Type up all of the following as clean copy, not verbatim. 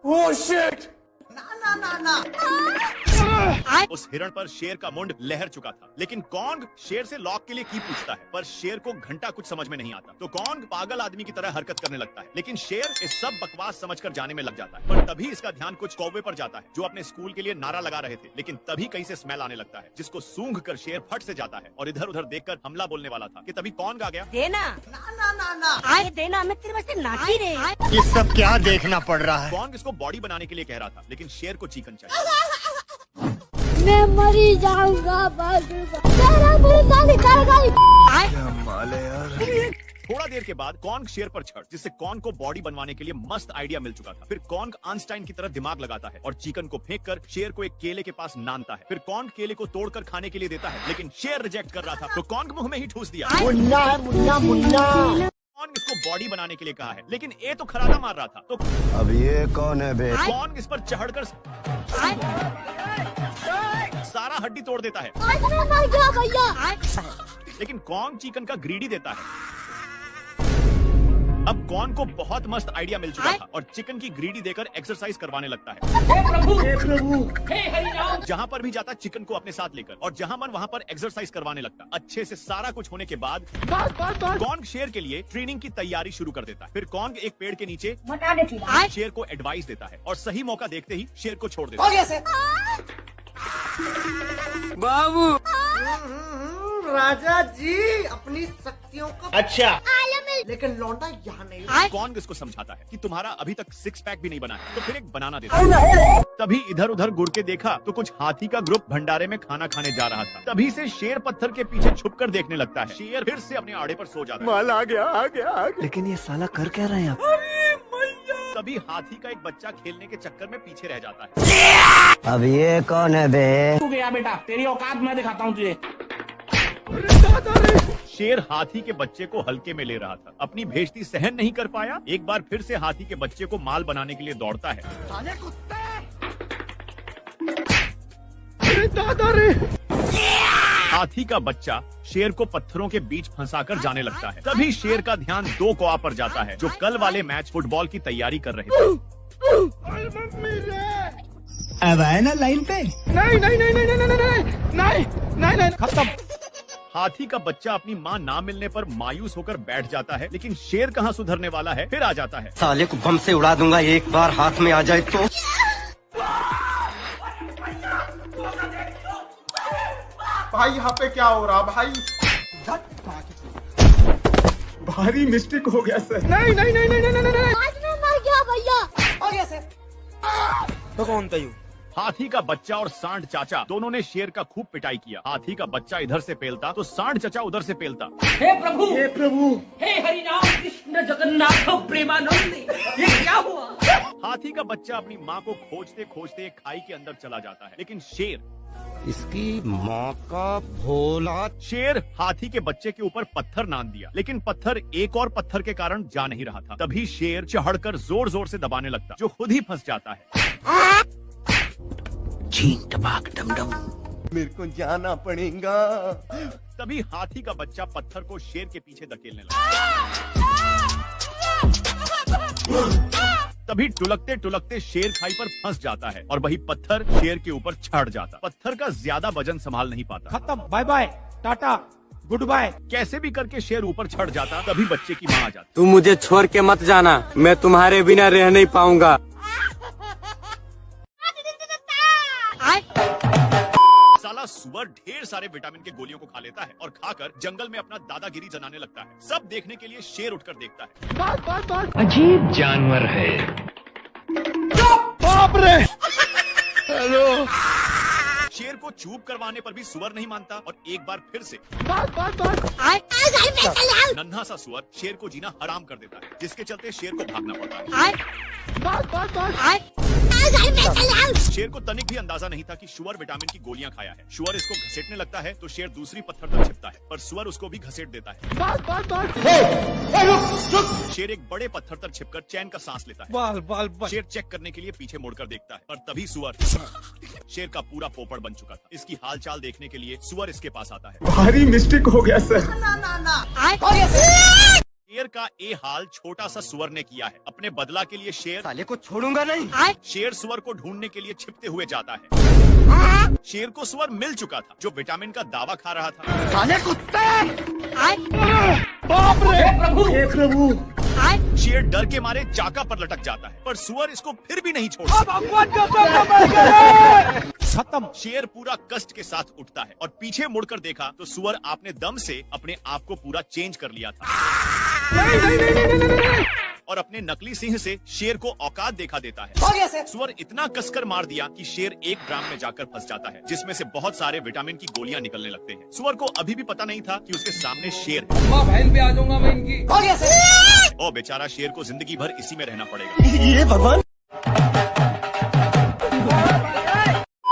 Oh shit! उस हिरण पर शेर का मुंड लहर चुका था, लेकिन कॉन्ग शेर से लॉक के लिए की पूछता है, पर शेर को घंटा कुछ समझ में नहीं आता। तो कॉन्ग पागल आदमी की तरह हरकत करने लगता है, लेकिन शेर इस सब बकवास समझकर जाने में लग जाता है। पर तभी इसका ध्यान कुछ कौवे पर जाता है, जो अपने स्कूल के लिए नारा लगा रहे थे, लेकिन तभी कहीं से स्मेल आने लगता है, जिसको सूंघ कर शेर फट से जाता है और इधर उधर देखकर हमला बोलने वाला था कि तभी कॉन्ग आ गया। देना ना आए देना, मैं तेरे वास्ते नाची रे। ये सब क्या देखना पड़ रहा है? कॉन्ग इसको बॉडी बनाने के लिए कह रहा था, लेकिन शेर को चिकन चाहिए। मैं मरी जाऊंगा बस। तेरा मुर्गा निकल गई। क्या माल है यार। थोड़ा देर के बाद कॉन्ग शेर पर चढ़, जिससे कॉन्ग को बॉडी बनवाने के लिए मस्त आइडिया मिल चुका था। फिर कॉन्ग आइंस्टाइन की तरह दिमाग लगाता है और चिकन को फेंककर शेर को एक केले के पास नानता है। फिर कॉन्ग केले को तोड़कर खाने के लिए देता है, लेकिन शेर रिजेक्ट कर रहा था, तो कॉन्ग मुंह में ही ठूस दिया। मुन्ना है मुन्ना मुन्ना। कॉन्ग इसको बॉडी बनाने के लिए कहा है, लेकिन ये तो खराटा मार रहा था। तो अब ये कौन है बे? कॉन्ग इस पर चढ़कर सारा हड्डी तोड़ देता है, मैं मर गया भैया। लेकिन कॉन्ग चिकन का ग्रीडी देता है। अब कॉन्ग को बहुत मस्त आइडिया मिल चुका था और चिकन की ग्रीडी देकर एक्सरसाइज करवाने लगता है। हे प्रभु! जहाँ पर भी जाता चिकन को अपने साथ लेकर, और जहाँ मन वहाँ पर एक्सरसाइज करवाने लगता। अच्छे से सारा कुछ होने के बाद कॉन्ग शेर के लिए ट्रेनिंग की तैयारी शुरू कर देता है। फिर कॉन्ग एक पेड़ के नीचे शेर को एडवाइस देता है और सही मौका देखते ही शेर को छोड़ देता है। बाबू राजा जी अपनी शक्तियों को अच्छा, लेकिन लौंडा यहाँ नहीं। कॉन्ग इसको समझाता है कि तुम्हारा अभी तक 6 पैक भी नहीं बना है, तो फिर एक बनाना देता है। तभी इधर उधर गुड़ के देखा तो कुछ हाथी का ग्रुप भंडारे में खाना खाने जा रहा था। तभी से शेर पत्थर के पीछे छुपकर देखने लगता है। शेर फिर से अपने आड़े पर सो जाता है। माल आ गया। लेकिन ये साला कर क्या रहे हैं आप? तभी हाथी का एक बच्चा खेलने के चक्कर में पीछे रह जाता है। अब ये कौन है बे? तू गया बेटा, तेरी औकात मैं दिखाता हूँ तुझे। शेर हाथी के बच्चे को हल्के में ले रहा था, अपनी बेइज्जती सहन नहीं कर पाया। एक बार फिर से हाथी के बच्चे को माल बनाने के लिए दौड़ता है। हाथी का बच्चा शेर को पत्थरों के बीच फंसाकर जाने लगता है। तभी शेर का ध्यान 2 कौवा पर जाता है, जो कल वाले मैच फुटबॉल की तैयारी कर रहे थे। अब आए ना लाइन पे? नहीं खत्म। हाथी का बच्चा अपनी मां ना मिलने पर मायूस होकर बैठ जाता है, लेकिन शेर कहां सुधरने वाला है, फिर आ जाता है। साले को बम से उड़ा दूंगा एक बार हाथ में आ जाए तो। भाई यहाँ पे क्या हो रहा भाई? भारी मिस्टेक हो गया सर। नहीं। आज मैं मर गया भैया। तो कौन था यू? हाथी का बच्चा और सांड चाचा दोनों ने शेर का खूब पिटाई किया। हाथी का बच्चा इधर से पेलता तो सांड चाचा उधर से पेलता। हे प्रभु, हे हरिनाम कृष्ण जगन्नाथ प्रेमानंद, ये क्या हुआ? हाथी का बच्चा अपनी माँ को खोजते खोजते एक खाई के अंदर चला जाता है, लेकिन इसकी माँ का भोला। शेर हाथी के बच्चे के ऊपर पत्थर नान दिया, लेकिन पत्थर एक और पत्थर के कारण जा नहीं रहा था। तभी शेर चढ़कर जोर जोर से दबाने लगता, जो खुद ही फंस जाता है। मेरे को जाना पड़ेगा। तभी हाथी का बच्चा पत्थर को शेर के पीछे धकेलने लगा। तभी टुलकते टुलकते शेर खाई पर फंस जाता है और वही पत्थर शेर के ऊपर चढ़ जाता। पत्थर का ज्यादा वजन संभाल नहीं पाता। खत्म। Bye bye, tata, goodbye. कैसे भी करके शेर ऊपर चढ़ जाता। तभी बच्चे की माँ आ जाती। तुम मुझे छोड़ के मत जाना, मैं तुम्हारे बिना रह नहीं पाऊंगा। साला सुअर ढेर सारे विटामिन के गोलियों को खा लेता है और खाकर जंगल में अपना दादागिरी जनाने लगता है। सब देखने के लिए शेर उठकर देखता है। अजीब जानवर है। बाप रे। हेलो। शेर को चूप करवाने पर भी सुअर नहीं मानता और एक बार फिर से नन्हा सा सुअर शेर को जीना हराम कर देता है, जिसके चलते शेर को भागना पड़ता है। शेर को तनिक भी अंदाजा नहीं था कि शुअर विटामिन की गोलियां खाया है। शुअर इसको घसीटने लगता है तो शेर दूसरी पत्थर तक छिपता है, पर सुअर उसको भी घसीट देता है। शेर एक बड़े पत्थर तक छिपकर चैन का सांस लेता है। शेर चेक करने के लिए पीछे मुड़कर देखता है, पर तभी सुअर शेर का पूरा पोपड़ बन चुका था। इसकी हालचाल देखने के लिए सुअर इसके पास आता है। भारी मिस्टेक हो गया सर। शेर का ये हाल छोटा सा सुअर ने किया है। अपने बदला के लिए शेर साले को छोड़ूंगा नहीं। शेर सुअर को ढूंढने के लिए छिपते हुए जाता है। शेर को सुअर मिल चुका था जो विटामिन का दावा खा रहा था। साले कुत्ते। हे प्रभु शेर डर के मारे चाका पर लटक जाता है, पर सुअर इसको फिर भी नहीं छोड़ता। खत्म। शेर पूरा कष्ट के साथ उठता है और पीछे मुड़कर देखा तो सुअर अपने दम से अपने आप को पूरा चेंज कर लिया था और अपने नकली सिंह से शेर को औकात देखा देता है। सुअर इतना कसकर मार दिया कि शेर एक ड्राम में जाकर फंस जाता है, जिसमें से बहुत सारे विटामिन की गोलियां निकलने लगते हैं। सुअर को अभी भी पता नहीं था कि उसके सामने शेर है। बहन पे आ जाऊंगा मैं इनकी। और बेचारा शेर को जिंदगी भर इसी में रहना पड़ेगा। ये भगवान।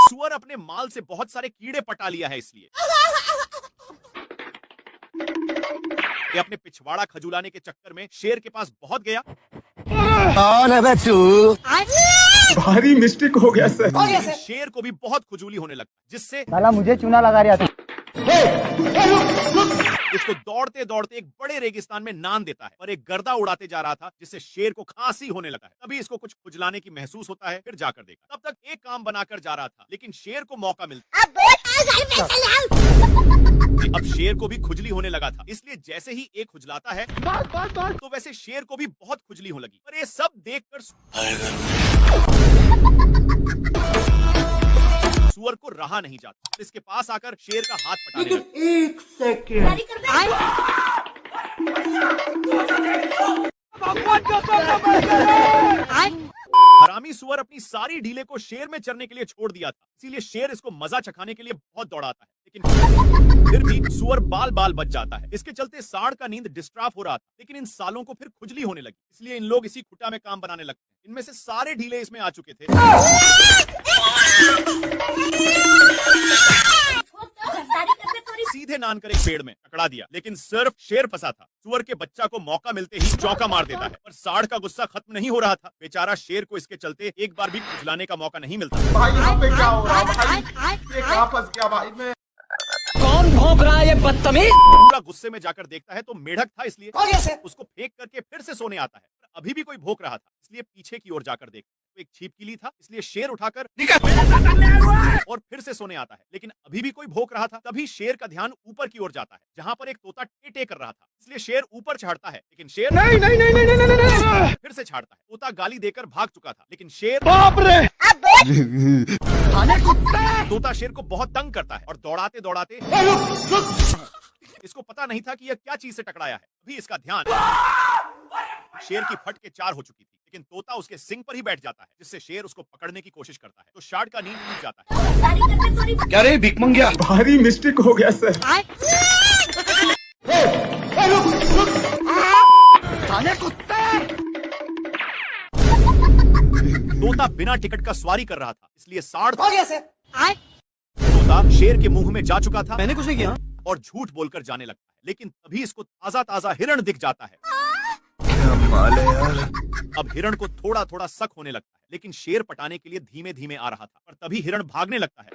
सुअर अपने माल से बहुत सारे कीड़े पटा लिया है, इसलिए ये अपने पिछवाड़ा खजुलाने के चक्कर में शेर के पास बहुत गया। कौन है बे तू? भारी मिस्टेक हो गया सर। शेर को भी बहुत खुजूली होने लगा, जिससे साला मुझे चूना लगा रहा था। इसको दौड़ते दौड़ते एक बड़े रेगिस्तान में नान देता है और एक गर्दा उड़ाते जा रहा था, जिससे शेर को खांसी होने लगा है। तभी इसको कुछ खुजलाने की महसूस होता है, फिर जाकर देखा। तब तक एक काम बनाकर जा रहा था, लेकिन शेर को मौका मिलता। अब शेर को भी खुजली होने लगा था, इसलिए जैसे ही एक खुजलाता है तो वैसे शेर को भी बहुत खुजली होने लगी। पर ये सब देखकर सुअर को रहा नहीं जाता। इसके पास आकर शेर का हाथ पटाने लगा। एक सेकेंड। हरामी सुअर अपनी सारी ढीले को शेर में चरने के लिए छोड़ दिया था, इसीलिए शेर इसको मजा चखाने के लिए बहुत दौड़ाता है, लेकिन फिर भी सुअर बाल बाल बच जाता है। इसके चलते सांड का नींद डिस्टर्ब हो रहा था, लेकिन इन सालों को फिर खुजली होने लगी, इसलिए इन लोग इसी खुट्टा में काम बनाने लगते हैं। इनमें से सारे ढीले इसमें आ चुके थे। सीधे नान कर एक पेड़ में पकड़ा दिया, लेकिन सिर्फ शेर फंसा था। सुअर के बच्चा को मौका मिलते ही चौका मार देता है, पर सांड का गुस्सा खत्म नहीं हो रहा था। बेचारा शेर को इसके चलते एक बार भी खुजलाने का मौका नहीं मिलता। भाई यहाँ पे क्या हो रहा है भाई? ये कहाँ फंस गया भाई मैं? कौन भौंक रहा है ये बदतमीज? पूरा गुस्से में जाकर देखता है तो मेढक था, इसलिए उसको फेंक करके फिर से सोने आता है। पर अभी भी कोई भौंक रहा था, इसलिए पीछे की ओर जाकर देखता है तो एक छिपकली था, इसलिए शेर उठाकर और फिर से सोने आता है, लेकिन अभी भी कोई भौंक रहा था। तभी शेर का ध्यान ऊपर की ओर जाता है, जहाँ पर एक तोता टे कर रहा था, इसलिए शेर ऊपर चढ़ता है, लेकिन शेर नहीं। फिर से छाड़ता है। तोता गाली देकर भाग चुका था, लेकिन शेर बाप रे। तोता शेर को बहुत तंग करता है और दौड़ाते दौड़ाते इसको पता नहीं था कि यह क्या चीज से टकराया है। अभी इसका ध्यान शेर की फट के 4 हो चुकी थी, लेकिन तोता उसके सिंग पर ही बैठ जाता है, जिससे शेर उसको पकड़ने की कोशिश करता है, तो शार्ट का नींद टूट जाता है। क्या रे भिख मंगिया? भारी मिस्टेक हो गया सर। साले कुत्ते। तोता बिना टिकट का सवारी कर रहा था, इसलिए साढ़ तोता शेर के मुंह में जा चुका था। मैंने कुछ नहीं किया और झूठ बोलकर जाने लगता है, लेकिन तभी इसको ताजा ताजा हिरण दिख जाता है। अब हिरण को थोड़ा थोड़ा शक होने लगता है, लेकिन शेर पटाने के लिए धीमे धीमे आ रहा था, पर तभी हिरण भागने लगता है।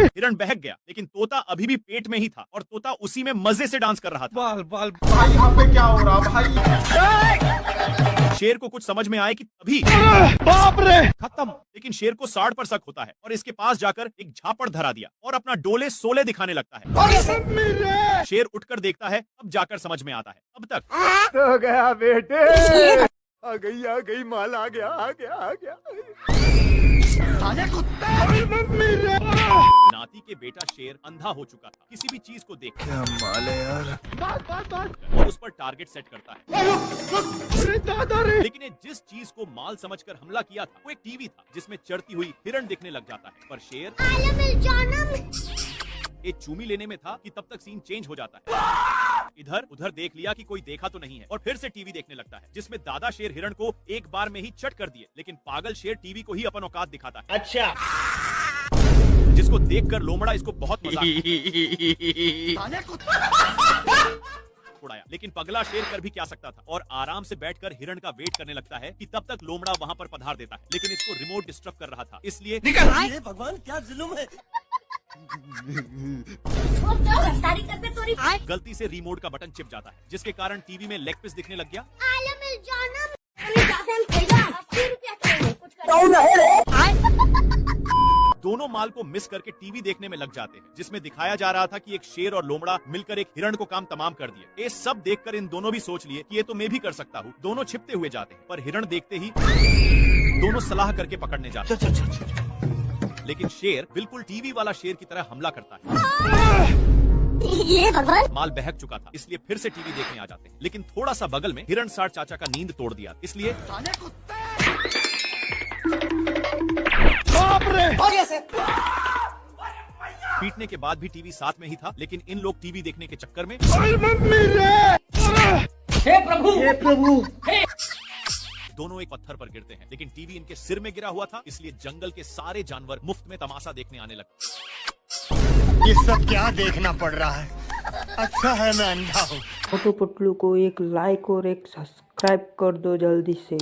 हिरण बहक गया, लेकिन तोता अभी भी पेट में ही था और तोता उसी में मजे से डांस कर रहा था। भाई यहाँ पे क्या हो रहा भाई? शेर को कुछ समझ में आए कि तभी बाप रे। खत्म। लेकिन शेर को सांड पर शक होता है और इसके पास जाकर एक झापड़ धरा दिया और अपना डोले सोले दिखाने लगता है। शेर उठकर देखता है, अब जाकर समझ में आता है। अब तक हो गया बेटे। आ गई माल आ गया। नाती के बेटा शेर अंधा हो चुका था, किसी भी चीज को देख क्या माल है यार। और उस पर टारगेट सेट करता है। लेकिन ये जिस चीज को माल समझकर हमला किया था वो एक टीवी था, जिसमें चढ़ती हुई हिरण दिखने लग जाता है, पर शेर एक चूमी लेने में था कि तब तक सीन चेंज हो जाता है। इधर उधर देख लिया कि कोई देखा तो नहीं है और फिर से टीवी देखने लगता है, जिसमें दादा शेर हिरण को एक बार में ही चट कर दिए, लेकिन पागल शेर टीवी को ही अपन औकात दिखाता है। अच्छा, जिसको देखकर लोमड़ा इसको बहुत मजा उड़ाया, लेकिन पगला शेर कर भी क्या सकता था और आराम से बैठकर हिरण का वेट करने लगता है कि तब तक लोमड़ा वहां पर पधार देता है, लेकिन इसको रिमोट डिस्टर्ब कर रहा था, इसलिए भगवान क्या जुल्म है। गलती से रिमोट का बटन चिप जाता है, जिसके कारण टीवी में लेग पीस दिखने लग गया। दोनों माल को मिस करके टीवी देखने में लग जाते हैं, जिसमें दिखाया जा रहा था कि एक शेर और लोमड़ा मिलकर एक हिरण को काम तमाम कर दिए। ये सब देखकर इन दोनों भी सोच लिए कि ये तो मैं भी कर सकता हूँ। दोनों छिपते हुए जाते हैं, पर हिरण देखते ही दोनों सलाह करके पकड़ने जाते हैं। लेकिन शेर बिल्कुल टीवी वाला शेर की तरह हमला करता है। माल बहक चुका था, इसलिए फिर से टीवी देखने आ जाते हैं। लेकिन थोड़ा सा बगल में हिरण सार चाचा का नींद तोड़ दिया, इसलिए पीटने के बाद भी टीवी साथ में ही था। लेकिन इन लोग टीवी देखने के चक्कर में हे प्रभु, हे प्रभु, हे दोनों एक पत्थर पर गिरते हैं। लेकिन टीवी इनके सिर में गिरा हुआ था, इसलिए जंगल के सारे जानवर मुफ्त में तमाशा देखने आने लगे। ये सब क्या देखना पड़ रहा है? अच्छा है मैं अंधा हूँ। मोटू पतलू को एक लाइक और एक सब्सक्राइब कर दो जल्दी से।